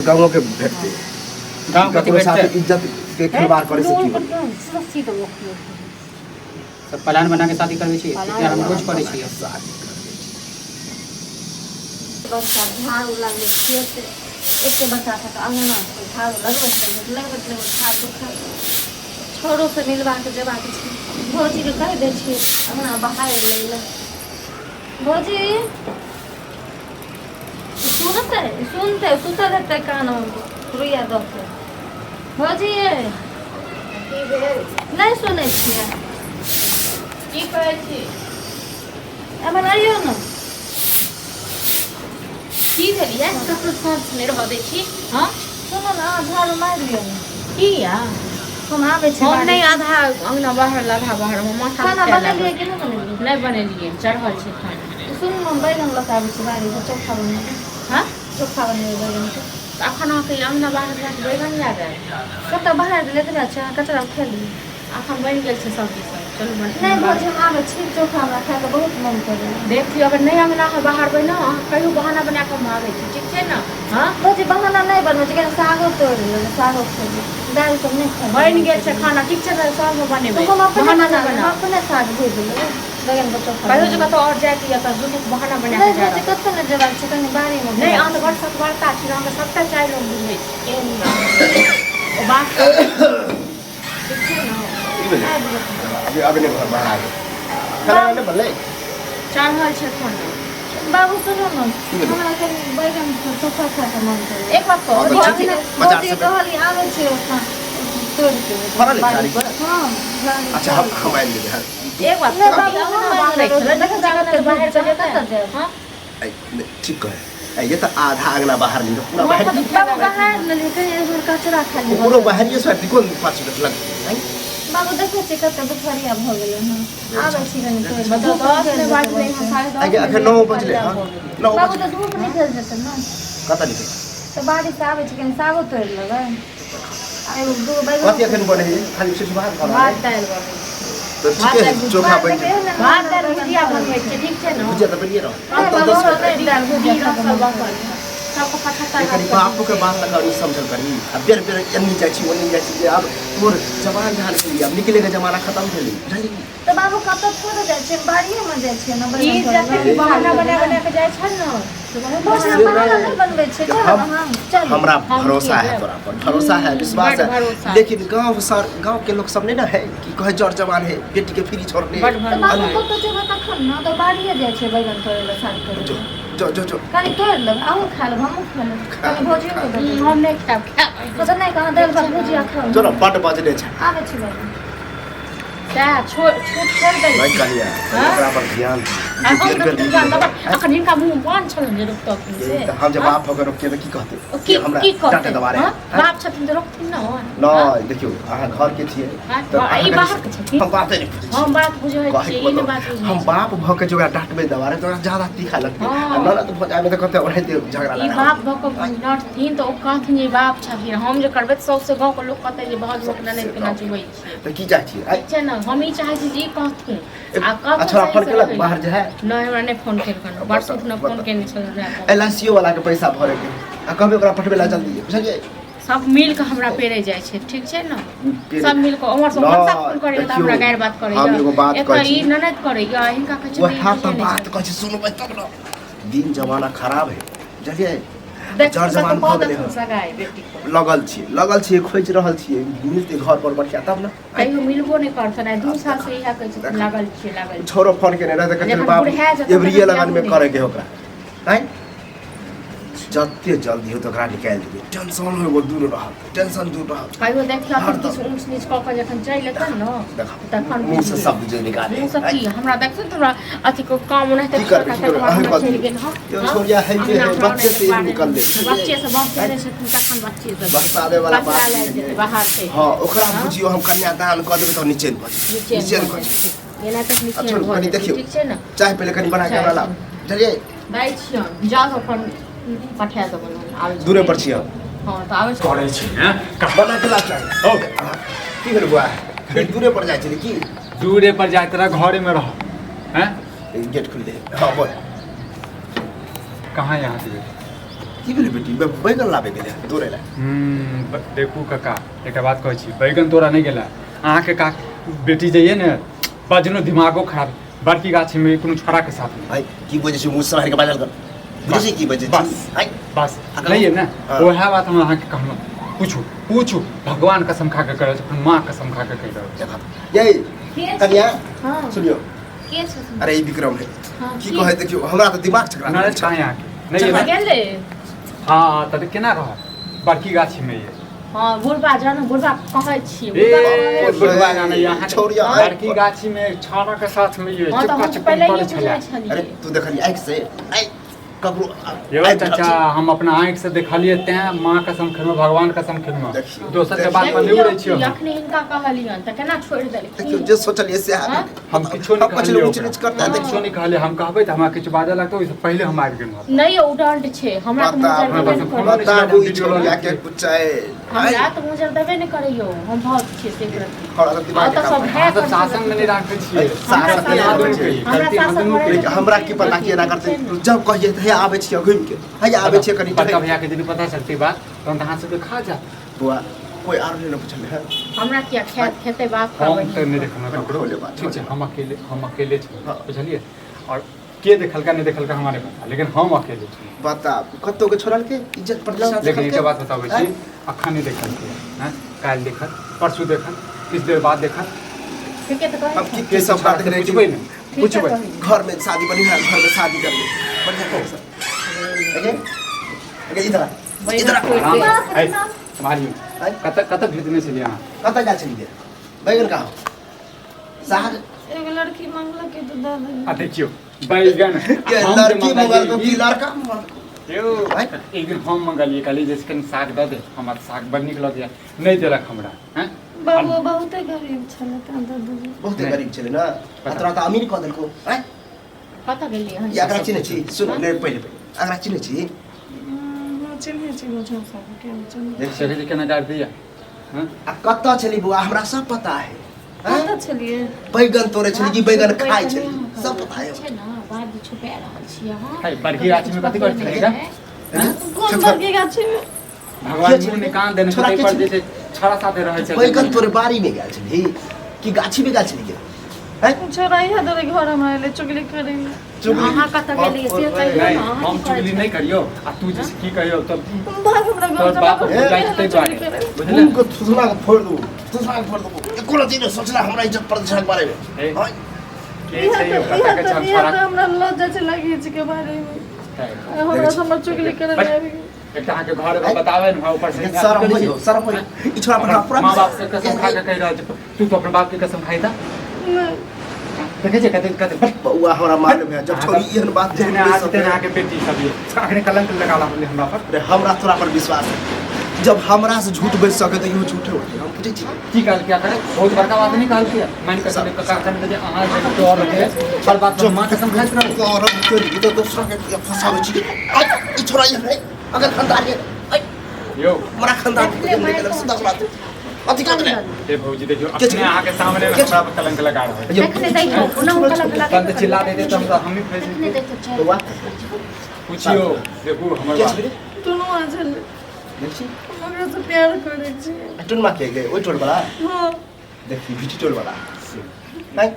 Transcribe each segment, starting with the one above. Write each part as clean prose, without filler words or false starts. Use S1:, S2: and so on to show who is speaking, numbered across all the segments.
S1: गाँव के भेटते
S2: गाँव के
S1: ककरो साथ
S2: भेटते
S1: इज्जत के खिलवाड़ करे से की होई
S2: सब प्लान बना के शादी करबे छी
S3: प्लान
S2: हम रोज करे छी
S3: झाड़ू लागले खेत एते बच्चा था अंगना से झाड़ू लगबे झाड़ू छोरो से मिलवा के जेबाक छै भौजी के कह दे छी अंगना बाहर ले ले भौजी सुनते सुतल हेतै कान रुइया दऽ के भौजी नहीं सुनै छियै
S4: की कहै छी
S3: एमन आइयो ने
S4: की भेलिए ककरो साथ में रह दै छी हाँ
S3: सुनो ना झाड़ू मारि लियो ने
S4: की या
S3: हम आबै छी
S4: हम नहीं आधा अंगना बाहर आधा बाहर हम माथा
S3: खाना बनेलियै कि नहीं बनेलियै
S4: नहीं बनेलिए चढ़ल छै खाना
S3: सुन हम बैगन लगा आबै छी बाड़ी से चोखा बनेबै
S4: हाँ
S3: चोखा बनेबै बैगन के
S4: अखन अहाँके अंगना बाहर जाके बैगन लए गए
S3: कतऽ बाहर लेके जाइ छै कचरा खेली
S4: अखन बनि गेल छै सब्जी सब चलू
S3: नहीं भौजी हम आबै छी चोखा हमरा खाए के बहुत मन करैया
S4: देखियो अगर नहीं अंगना है बाहर बनो अहाँ कहियो बहाना बना के हम आबै छी ठीक छै ना हाँ
S3: भौजी बहाना नहीं बनबै छै कनी सागो तोड़ि लेबै सागो खेबै दालि सब नहीं खाए
S4: बनि गेल छै खाना ठीक छै ना सब बनेबै
S3: हम अपने
S4: बहाना
S3: बना
S4: नहीं
S3: हम
S4: बना
S3: अपने साग भेज देबै बैगन के चोखा
S4: कहियो जगह तो और जाके या तो दुनू के बहाना बना
S3: नहीं
S4: के जा
S3: भौजी कतऽ ने जेबाक छै कनी बाड़ी में
S4: नहीं अहाँ तो बड़ सतवारता छी अहाँके सबटा चाय लोग बुझै छी ओ बात ठीक छै ना
S1: अभी अभी नहीं बाहर आ गए खाना नहीं बनले
S4: चढ़ल छै खाना
S3: बाबू सुनो ना हमरा कनी बैगन के चोखा खाए के मन करैया
S4: एक बात
S1: हाँ,
S4: कहू
S1: तो
S3: भौजी
S1: ठीक है, बाजार
S3: भौजी
S1: से
S3: कहली आबै छै ओतना तोड़ के
S1: फरल है
S3: बाड़ी
S1: गाड़ी
S3: पर। हाँ गाड़ी
S1: अच्छा हम आएंगे हैं
S4: एक बात
S3: नहीं,
S4: कहू
S3: बाबू,
S4: अंगना
S3: हम
S4: बाहर
S3: बाहर
S4: चले
S3: देखो
S4: देखो
S3: जगह
S4: जगह
S3: के
S4: बाहर
S3: बाहर
S4: चले
S3: कतऽ जाएब?
S4: हां
S1: ठीक है ये तो आधा अगला बाहर नहीं पूरा बाहर
S3: बाबू बाहर ले कहीं एक बार कचरा खाली
S1: पूरा बाहर ये सब कौन 5 मिनट लग हैं
S3: बाबू देखै छी कतऽ दुपहरिया भऽ गेलै हँ आबै छी कनी तोड़
S4: बताओ 10 में बात नहीं हम साढ़े 10
S1: आगे आगे 9 बजले हां 9
S3: बाबू
S1: बजे
S3: तो धूप निकल जेतै ना
S1: कता निकल
S3: तो बाड़ी से आबै छी कनी सागो तोड़ लेबै एगो दू बैगन
S1: कथि एखन बने है खाली सिर्फ भात खाना
S4: भात
S1: है
S4: दाल बने
S1: तो ठीक है चोखा बन जाए
S4: भात दाल भुजिया बनबै छै ठीक छै ना
S1: भुजिया तो बनिए रहो
S3: नहीं,
S1: तो
S3: बाबू,
S1: 10
S3: नहीं, दाल भुजिया
S4: जीरा
S3: खा
S4: सब
S3: के
S4: बकल सबको पछता
S1: कनी बापू के बात लगा नहीं समझल करी अब बेर बेर एन्नी जाई छी ओन्नी जाई छी अब तोर जवान जहान के लिए अब निकले के जमाना खत्म भेलै बुझली
S3: तो बाबू कतऽ थोड़े जाइ छै बाड़िए में जाइ छै ना
S4: ई
S3: बैगन
S4: जते बहाना बना के जाइ छै ना
S3: भोजन बहाना नहीं बनबै छै चल
S1: हम
S3: हम चल
S1: हमरा
S4: हम
S1: भरोसा
S4: ठीक
S1: है
S4: है।
S1: तोरा पर भरोसा है विश्वास
S4: बड़
S1: है
S4: भरोसा।
S1: लेकिन गांव के लोग सब नहीं ना है कि कहे जड़ जवान है बेटी के फ्री छोड़ने
S4: बड़
S3: तो
S4: भरोसा
S3: बाबू
S4: है।
S3: कतऽ जेबै तखन ना तो बाड़िए जाइ छै बैगन तोड़ै लए साग तोड़ै
S1: जो
S3: लए
S1: जो जो जो
S3: कनी तोड़ लेबै अहूँ खा लेबै हमहूँ खा लेबै कनी भोजियो के देबै
S4: हम नहीं खाब
S3: तो नहीं कहाँ दालि भात भुजिया खाओ
S1: जो ना बड़ बजले छै
S3: आबै छी बाबू
S4: छूट छोड़ दे
S1: नहीं कहलिया
S4: हाँ?
S1: ओकरा पर ध्यान
S4: हम
S1: बेर
S4: तो
S1: बेर
S4: जान दबा अखन इनका मुंह बंद छलन जे रुकतो से
S1: हम जब बाप होकर रोकिए तो की कहते
S4: की
S1: कि हमरा
S4: की
S1: डांटे
S4: करते
S1: दबारे
S4: हाँ? बाप छथिन तो रोकथिन ना
S1: ना देखियो अहाँ घर के छिए
S4: हाँ,
S1: तो
S4: ई
S1: अहाँ
S4: बाहर
S1: कनी-
S4: के छथिन।
S1: हम बाते नहीं बुझै छी।
S4: हम बात बुझै
S1: कहे
S4: छी
S1: के
S4: इन
S1: मतलब,
S4: बात बुझै
S1: हम
S4: छी।
S1: बाप भ के जो डांटबे दबारे तो ज्यादा तीखा लगते
S4: हाँ।
S1: ना ना तो भजाए में तो कहते ओढ़े झगड़ा
S4: ई
S1: लगा
S4: बाप भक नठथिन तो ओ कहथिन जे बाप छथिन हम जे करबै तो सबसे गांव के लोग कहते जे बहुत लोग ननद के नचबै छी
S1: तो की चाहे छी
S4: ठीक छै ना हम ई चाहै छी जे ई कहथिन आ कहथिन
S1: अच्छा फोन
S4: सही
S1: केलक
S4: से
S1: बाहर जे है
S4: नहीं हमरा नहीं फोन केलकन व्हाट्सएप न फोन केने छलन
S1: एलआईसीओ वाला के पैसा भरे के आ कहबे ओकरा पठबे ला जल्दी बुझलिए
S4: सब मिल के हमरा पेरे जाइ छै ठीक छै ना
S1: पेरे-
S4: सब मिल के उमर सब
S1: ना,
S4: व्हाट्सएप फोन करे त
S1: देखियो,
S4: हमरा गायर बात करे
S1: हम एगो बात कहै छी।
S4: ई ननद करे या हिनका कहै छै
S1: वह तो बात कह छी सुनबे तब ना दिन जमाना खराब है बुझलिए
S4: देख
S1: जड़ जवान
S4: बहुत
S1: भऽ गेलै हँ।
S4: सगाई बेटी को
S1: लगल छिए खोज रहल छिए मिलते घर पर बढ़िया तब ना
S4: कहियो मिलबो नहीं करत ना 2 साल से इहा कहै छै लागल छी
S1: छोरो फोन केने रहते कहते
S4: जखन
S1: बाप
S4: बुढ़ा जेतै
S1: एवरिये
S4: तखन
S1: लगन में
S4: बियाह
S1: करे के ओकरा हैं जते जल्दी हो तो ओकरा निकाल दिए टेंशन हो वो दूर रह टेंशन दूर रह
S4: कहियो देखियो
S1: हर
S4: अपन किछु ऊंच नीच कऽ के जखन चलि एतन न
S1: देखा
S4: तखन
S1: मुंह से शब्द जो निकाले
S4: मुंह से की हमरा देखियो तोरा अथी को काम उन्हें
S1: की करबे की करबे अहीं बात
S4: चलि गेल हां
S1: यो छोरिया है जे है, बच्चे से ही निकल ले
S4: बच्चे से बात करे से तखन बच्चे से
S1: बस आवे वाला बात
S4: ले
S1: नहीं
S4: जेतै
S1: है।
S4: बाहर से
S1: हाँ ओकरा बुझियो हम कन्यादान कर देबे तो नीचे नीचे कर
S4: एना तक नीचे
S1: अच्छा
S4: भऽ
S1: कनी
S4: जेतै,
S1: देखियो
S4: ठीक छै ना
S1: चाय पहले कनी बना के हमरा ला बुझलिए
S4: दै छियन जाओ अपन पठा देबन आबै छै।
S1: दूरे पर छिए
S4: हां त आबै छै
S5: करे छी हैं
S1: बना के ला चाय
S5: ओ
S1: की भेल बुआ दूरे पर जाय छी की
S5: दूरे पर जाए तेरा घरे में रह हैं
S1: गेट खुल दे हाँ बोल
S5: कहाँ यहाँ से
S1: की भेलै बेटी बैगन लाबे गेलै तोरे ला
S5: देखू काका एक बात कहै छी बैगन तोरा नहीं गेला अहाँ के का बेटी जाइए ने बजनो दिमागो खराब बड़की गाछी में कोनो छोरा के साथ में
S1: भाई की बजे छै मुंह सहार के बाजल कर बुझै की बजे
S5: बस
S1: हाय
S5: बस
S1: अगर-
S5: नहीं है ना
S1: हाँ।
S5: वह बात हम अहाँ के कहलहुँ पूछू भगवान कसम खा के करे अपन माँ कसम खा के कहि रहल
S1: ये
S3: के
S1: कन्या
S3: हाँ
S1: सुनियो
S3: के छै
S1: अरे ई विक्रम है
S3: हाँ,
S1: की
S3: की?
S1: कहे देखियो हमरा त दिमाग चकरा
S5: नरेश कहाँ यहाँ के नहीं है ना
S4: गेले
S5: हाँ तब केना रह बड़की गाछी में ये
S4: हाँ बुढ़बा जानो बुढ़बा कहै छी
S5: ए
S4: बुढ़बा
S5: बुढ़वा जाने यहाँ
S1: छोड़िया,
S5: लड़की गाछी में छाना के साथ में ये
S4: हाँ तो
S5: चुपका
S4: हम
S5: चुपका
S4: पहले
S5: पड़े
S4: ये
S5: छले
S4: बुझै
S1: अरे
S4: छलिए
S1: तू देखली आँख से आई ककरो
S5: यो चाचा हम अपना आँख से देखलिए तैं माँ कसम खेलहुँ भगवान कसम खेलहुँ
S1: देखियो,
S5: दोसर के
S1: देखियो।
S5: बात पर नहीं उड़ै छियो हम।
S4: अखनी हिनका कहलियन त केना छोड़ि
S1: देखियो
S4: देलखिन
S1: जे सोचलिए से
S4: हाँ?
S5: हम किछो नहीं
S1: पछले
S5: कहलिए
S1: ऊंच नीच करता
S5: हम
S1: देखियो
S5: किछो नहीं कहलिए हम कहबै त हमरा किछु बाजै लगतौ ओइसे पहिले हम आबि गेलहुँ
S4: नहीं उडंट छै हमरा त मुजर
S5: हमरा
S4: देबे
S5: बस
S4: नहि
S5: फोन
S4: करै
S1: बता दू ई छोड़िया के कुचाए
S4: हमरा त मुजर देबे नहि करैयो हम बहुत छियै से प्रति
S1: खड़ा कर दिमाग
S4: तऽ सब
S1: के
S4: है
S5: सब शासन में नहीं राखै छियै
S1: सास
S5: गलती
S1: के
S5: आदमी
S1: बच्चे।
S5: के गलती
S4: हमरा
S5: आदमी
S4: सास
S5: के
S4: हमरे-
S1: हमरा की पता केना करते जब कहिए हे आबै छियै घुमि के हे आबै छियै कनी
S5: बड़का भैया के यदि पता चलती बात तो हम हाथ से खा जा
S1: बुआ कोई आर नहीं पूछल है
S4: हमरा किया खेते बात
S5: हम
S4: करबै
S5: तो नहीं देखना ककरो
S1: खोले बात,
S5: ठीक है हम अकेले छी
S1: हाँ।
S5: बुझलिए और के देखलका नहीं देखलका हमारे पता लेकिन हम अकेले छी
S1: बता कत्तो के छोड़ल के इज्जत प्रतिष्ठा
S5: लेकिन एक
S1: के
S5: बात बताबै छी अखन नहीं देखल हैं काल देखल परसों देखल किस देर बाद देखल
S4: ठीके त कहै
S1: अब
S4: छी।
S1: की सब बात करे
S5: पूछबै नहीं
S4: ठीक है
S5: पूछबै
S4: कहै।
S1: घर में शादी बनी है घर में शादी कर ले बढ़िया कहो सर ओके ओके इधर इधर
S5: आराम
S4: बैगन
S5: आई तुम्हारी
S1: आई
S5: कत भेजने से यहाँ
S1: कत जा चली बैगन का हो साग
S3: एगो लड़की मांगला के तो दे दे
S5: आ देखियो बैगन
S1: के
S5: हम जे
S1: लड़की मंगल को की
S5: मंगाइए
S1: लड़का मंगल
S5: यो एक दिन हम मंगलिए कहलिए जैसे कनी साग दे दे हमर साग बड़ नीक लग नहीं देलक हमरा हैं
S3: बाबू बहुते गरीब छले त दे दे
S1: बहुत
S5: नहीं।
S1: गरीब छले ना तोरा त अमीर क देलको हैं
S4: कतऽ गेलियै हन
S1: या एकरा चिन्है छी सुन ले पहिले एकरा चिन्है छी
S3: चिन्हे छी मुझे सब के चिन्हे
S1: देख
S5: से के केना डाल दिया हैं
S1: आ कत छली बुआ हमरा सब पता है
S3: कतऽ छलिए
S1: बैगन तोड़े छली कि बैगन खाइ छली सब पता है
S4: छै ना बाद छुपा रहल छियै अहाँ
S5: हाय बड़की गाछी में कथी कर छलेगा
S3: कोन बड़के गाछी में
S5: भगवान मुंह निकाल देने
S1: छोड़ा
S5: से
S1: के
S5: पर जैसे छड़ा साथे रहे छै
S1: बैगन तोरे बारी में गेल छली कि गाछी में गेल छली के हैं
S3: छोरा इहा दरे घर हमरा ले चुगली करे
S4: अहाँ कतऽ गेलियै से कहियौ
S5: नहीं
S4: ना अहाँ
S5: हम
S4: की करै
S5: चुगली नहीं करियो आ तू जैसे की कहियो तब
S3: भाग हमरा
S5: तोर
S3: घर
S5: बाप
S3: चला
S5: जाई छै
S3: चुगली
S5: बारे
S3: करे
S5: बुझले
S1: उनको सुसला को फोड़ दो सुसला को फोड़ दो एको रति ने सोचला हमरा इज्जत प्रतिष्ठा के बारे में
S5: ए,
S1: हैं
S5: के छै यो कतक के छम
S3: इहा
S5: छड़ा
S3: तो हमरा लज्जा छै लगी छै के बारे में हमरा समझ चुगली करे लागे
S5: एकटा अहाँ के घर में बतावे न ऊपर से
S1: शर्म नहीं हो शर्म नहीं ई छोरा पर पूरा
S5: माँ बाप से कसम खा के कह रहा है तू तो अपने बाप की कसम खाई था देखे छै कते कते
S1: बउआ हमरा मार में जब छोरी एहन बात
S5: जेने आज तेने आके बेटी सब ये अखने कलंक लगाला हमरा पर
S1: अरे हमरा तोरा पर विश्वास है जब हमरा से झूठ बज सके तो इहो झूठे होते हम पूछे छी
S5: की कहल क्या करे बहुत बड़का बात नहीं कहल किया मान के चले का कर दे अहाँ से तो और रखे पर बात जो मां कसम खाइत रहो
S1: गौरव के लिए तो दूसरा के फसावे छी ई छोरा ये है अगर खानदान है
S5: यो
S1: हमरा खानदान के निकल से 10 बात अति का करे
S5: ए भौजी देखियो अपने आहाँ के सामने में हमरा पर कलंक लगा रहा है
S4: देखने देखो पुनः कलंक लगा
S5: तंत चिल्ला दे तो हम ही फैस
S4: देखने देखो चल
S1: बउआ
S5: पूछियो देखो हमर बात
S3: तुनु आ चल
S1: देखी
S3: हमरा से प्यार करे छी
S1: टुन मा के गए ओइ टोल वाला
S3: हां
S1: देखी बिटी टोल वाला नहीं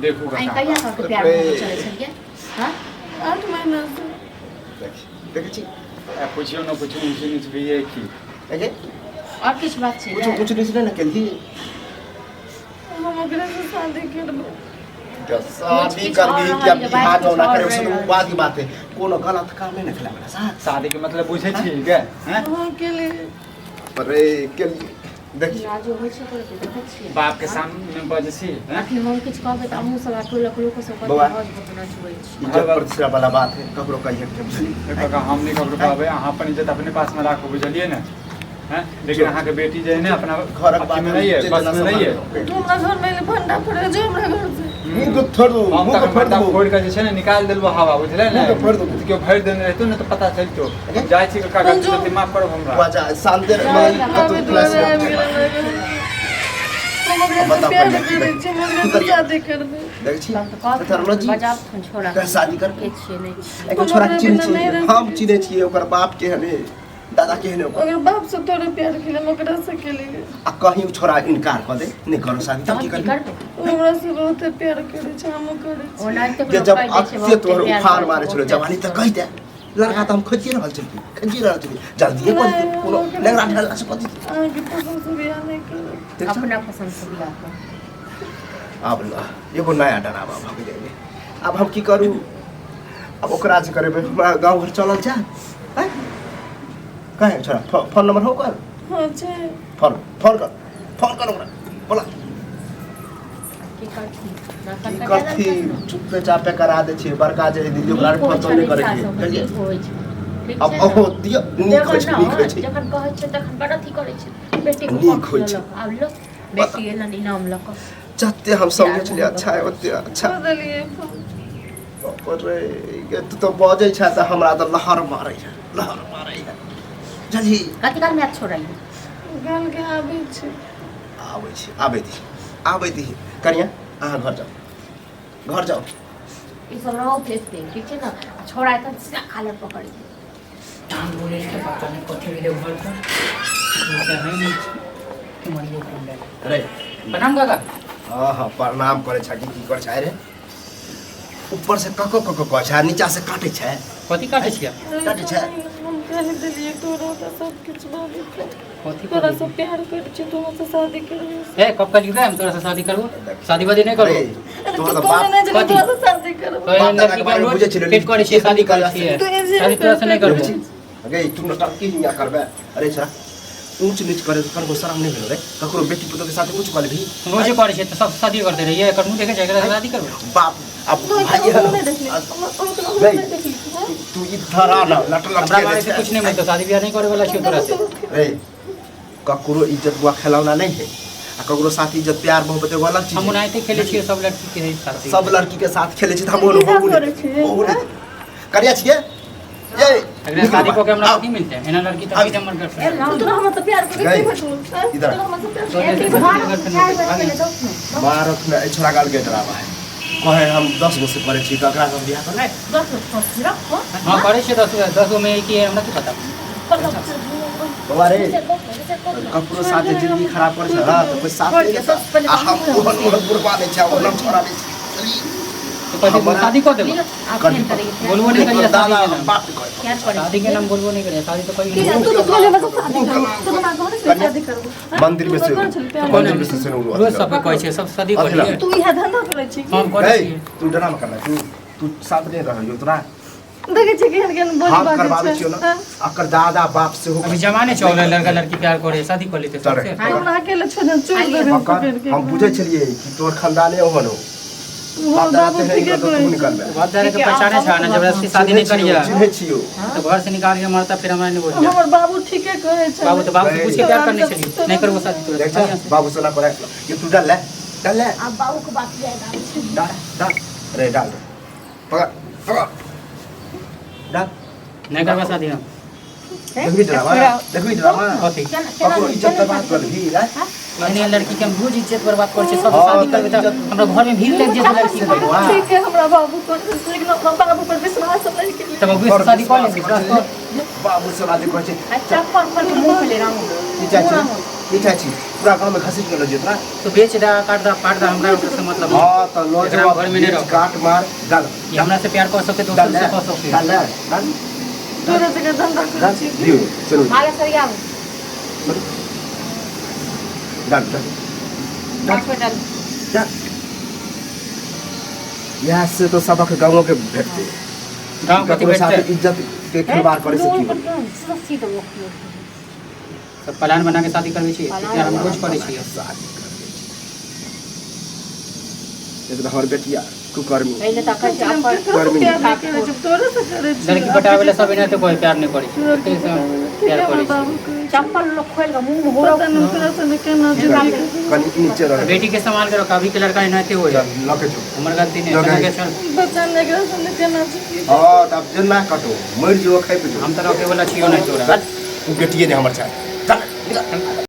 S5: देखो
S4: आई
S5: का
S4: कहिया तक प्यार में चले छलिए हां
S3: 8 महीना से
S1: देखी देखी छी
S5: पूछियो न पूछियो मुझे नहीं भी है कि
S1: अगे
S4: और किछ बात छै
S1: कुछ कुछ नहीं सुने ना केली
S3: हम ओकरा से शादी करबो
S1: शादी कर दी कि अब बिहार में ना करे उसने बाद की बात है कोनो गलत काम नहीं निकला मेरा साथ
S5: शादी के मतलब बुझे छी के हैं
S3: हां के लिए
S1: अरे के देखी
S4: राजो होइ छै तो देखै छियै
S5: बाप के सामने बजसी हैं
S4: अखन हम किछ कहबै त हमहु सब आटो लकड़ो को सब
S1: बौआ।
S4: बस बतना छुबै छी
S1: इज्जत प्रतिष्ठा वाला बात है ककरो कहिए के बुझली
S5: देखो हम नहीं ककरो कहबै अहाँ अपन इज्जत अपने पास में राखो बुझलिए ना हैं लेकिन अहाँ के बेटी जे है ना अपना
S1: घर
S5: अथी में नहीं है बस में नहीं है
S3: तू हमरा घर में ले भंडा पड़े जो हमरा घर से
S1: मुंह को फोड़ दो
S5: हम
S1: मुंह
S5: तक
S1: को फोड़
S5: पर्दा
S1: दो
S5: फोड़ के जे छै ने निकाल देलबो हवा बुझले ना
S1: मुंह को फोड़ दो।
S5: क्यों भर देने रहतो ना तो पता चलतो जाय छी का गलती से माफ करो हमरा
S1: वाजा शांति
S3: भाभी
S1: कतु
S3: द्वारा आबि
S1: क्लास
S3: गेलै
S1: बता
S3: प्यार
S1: पड़िया की
S3: करे
S1: बात।
S3: छी मगर शादी कर दे
S1: देख छी
S4: तब तो
S1: तोरा
S4: कब
S1: लजी
S4: बजाव थन छोड़ा
S1: का शादी कर
S4: के छिए नहीं
S1: एगो छोरा के चिन्ह छी हम चिन्हे छियै ओकर बाप के हने दादा के हने ओकर
S3: अगर बाप से तोरे प्यार केले मगर से केले
S1: आ कहीं छोरा इनकार कर दे नहीं करो शादी तब की
S4: की
S1: करबी
S4: करबे
S3: हमरा से बहुत प्यार करे छी हम करे छी
S4: ओना तो
S1: जे जब अक्से तोहर उफान मारे छलो जवानी त कहि दे लड़का त हम खोजिए रहल छी जल्दी कर दे कोनो लंगड़ा ढाल से कथि
S3: आगे पसंद से बियाह नहीं करे
S4: अपना पसंद से बियाह कर
S1: अब एगो नया डरावा भग जाए अब हम की करू अब ओकरा से करे हमरा गांव घर चलल जा हैं कहे छोरा फोन नंबर हो कर
S3: हां छे
S1: फोन कर ओकरा बोला
S4: की करती
S1: की करथी चुपे चापे करा दे छी बड़का जे दीदी ओकरा फोन नहीं करे के चलिए अब ओहो दियो नीक होय छै नीक होय छै
S4: जखन कहै छै तखन बड़ा अथी करै छै बेटी को
S1: नीक होय छै।
S4: आब लो बेटी एला नाम लक
S1: जते हम समझ लिए अच्छा है ओते अच्छा
S3: बदलिए
S1: अरे ये तो बजे छै त हमरा त लहर मारै है जल्दी
S4: कथी काल मैच छोड़ाई
S3: गाल के आबै छै
S1: आबै दी करिया अहाँ घर जाओ
S4: ई सब रहो फेसते ठीक छै ना छोड़ा त सीधा खाले पकड़ी
S2: हम बोले के पता नहीं कथी ले घर पर तो है नहीं तुम्हारी ऊपर ले
S1: अरे
S2: प्रणाम काका
S1: हाँ प्रणाम करे छ की कर छै रे ऊपर से कको कहै छै नीचा से काटे छै
S2: कथी काटे छिया
S1: काटे छै
S3: हम कह देलिए तोरा त सब कुछ बाबू
S2: कथी
S3: तोरा से प्यार कर छी तोरा से शादी करबे
S2: ए कब कल गए हम तोरा से शादी करबो शादी वादी नहीं
S1: अरे
S2: करबो
S1: तोहर
S3: तो
S1: बाप
S3: नहीं
S2: कथी?
S3: तोरा से शादी करबे
S2: तो ये लड़की के रोज
S1: बुझे छियै,
S2: पेट करे छियै शादी करे छियै
S3: तो ऐसे
S2: शादी तोरा से नहीं करबो
S1: अगे तुम न टक्की हिया करबे अरे छोरा ऊंच नीच करे तो कनको शरम नहीं भेल रे ककरो बेटी पुतो के साथ कुछ कर भी
S2: रोजे करे छियै तो सब शादी करते रहिए एकर मुंह देखे जाके शादी करबो
S1: बाप अब भाई नहीं तू इधर आ ना लट
S2: हमरा
S1: लट
S2: बारे से कुछ नहीं मिलता शादी ब्याह नहीं करे वाला छियै तोरा से
S1: रे ककरो इज्जत बुआ खिलौना नहीं है आ ककरो साथ इज्जत प्यार मोहब्बत एगो अलग चीज
S2: हम
S1: है।
S2: उनाइते खेले छियै सब लड़की के साथ
S1: सब लड़की के साथ खेले छी त हम ओहो करिया छिए ये
S2: अगर शादी को के हमरा कथी मिलते हैं एना लड़की तो अभी मन करते हैं
S3: तोरा हम तो प्यार करे छी
S1: इधर भारत में छोरा गाल के डरावा है कहे हम 10 गो से करे छी ककरा से बियाह करना
S4: 10 वर्ष रखो
S2: हां करे छियै 10 में की है हमरा की पता
S1: बाबा रे ककरो साथ जिंदगी खराब कर छ तो कोई साथ नहीं देता आ हम ओहन बुरबा नहीं छ ओहन छोरा नहीं छी
S2: तो कथी शादी कर देबो बोलबो नहीं करिए
S1: दादा
S2: शादी के नाम
S1: बाप कहे
S4: क्या करे
S2: शादी के नाम बोलबो नहीं करिए शादी तो कोई नहीं
S3: तू तो बोले बस शादी करो तू ना घर से शादी करबो
S1: मंदिर में से सुनो
S2: रोज सब कहै छै सब शादी करिए
S3: तू यह धंधा करे छी
S2: हम करे
S1: ए
S2: छियै
S1: तू डरामा करना तू साथ नहीं रह तोरा
S3: देखे छी केहन केहन बोली
S1: हम
S3: बात
S1: करवावे छियो ना अकर दादा बाप से हो
S2: अभी जमाने चल रहा लड़का लड़की प्यार करे शादी कर लेते
S1: चल रे।
S2: सबसे
S3: हमरा अकेले छोड़ चोर देबे
S1: अकर हम बुझे छलिए कि तोर खानदाने ओहन हो
S3: वो बाबू ठीक है
S1: तू निकल
S2: वादारे के पहचाने छ ना जबरदस्ती शादी नहीं करिए
S1: चिन्हे छियो
S2: तो घर से निकाल के मारता फिर हमरा नहीं बोलिए
S3: हमर बाबू ठीक है कहे छै
S2: बाबू तो बाबू से पूछ के प्यार करने चलिए नहीं करबो शादी
S1: देख
S2: तो
S1: बाबू से ना करे ये तू डाल ले
S4: अब बाबू को बात जाएगा
S1: डाल अरे डाल पकड़ पकड़ डाल
S2: नहीं करबो शादी हम
S1: देखबी ड्रामा
S2: कथी
S1: ककरो इज्जत पे बात कर भी रे
S2: मैंने लड़की के हम रोज इज्जत बर्बाद कर छै सब शादी करबे तो हमरा घर में भीड़ लग जेते लड़की के
S3: ठीक है हमरा बाबू को लेकिन अपना बाबू पर विश्वास नहीं के
S2: तब अभी शादी कर ले विश्वास कर
S1: बाबू से बात कर छै
S4: अच्छा पर मुंह पे ले रहा हूं
S1: ई चाची पूरा गांव में घसीट के लो जेतना
S2: तो बेच दा काट दा पाट दा हमरा से मतलब
S1: हां तो लो
S2: एकरा घर में नहीं रहो।
S1: काट मार डाल
S2: ये हमरा से प्यार कर सकते तो
S1: डाल
S2: उससे कर सकते
S1: डाल डाल
S3: तोरे से धंधा करे
S1: डाल
S3: छी
S1: दियो सुनो
S4: मारे सरिया
S1: डाल डाल
S4: हॉस्पिटल
S1: डाल यहाँ से तो सबक गाँव के भेटते
S2: गांव कथी
S1: ककरो साथ
S2: बैठते
S1: इज्जत के खिलवाड़ करे से की
S4: सच्ची तो वो
S2: सब प्लान बना के शादी करबे छी प्यार हम रोज करे छी
S1: एक तो हर बेटिया कुकर्मी
S4: पहले तक से आप
S1: गर्मी
S3: प्यार नहीं करे जब तोरे से करे छी
S2: लड़की पटावे सब इन्हें तो कोई प्यार नहीं करे छी कैसे प्यार करे छी
S3: बाबू को
S4: चप्पल लोग खोल के मुंह में होरो
S3: पता नहीं तोरा से मैं केना जुगाड़
S1: कनी नीचे रह
S2: बेटी के संभाल के रखा अभी के लड़का इन्हें हो जाए
S1: लके जो
S2: हमर गलती नहीं
S1: लगे।
S2: है के चल
S3: बचन के से केना छी
S1: हां तब जेना कटो मर जो खाइ पे जो
S2: हम तो रखे वाला छियो नहीं तोरा
S1: तू बेटिए ने हमर चाहे चल निकल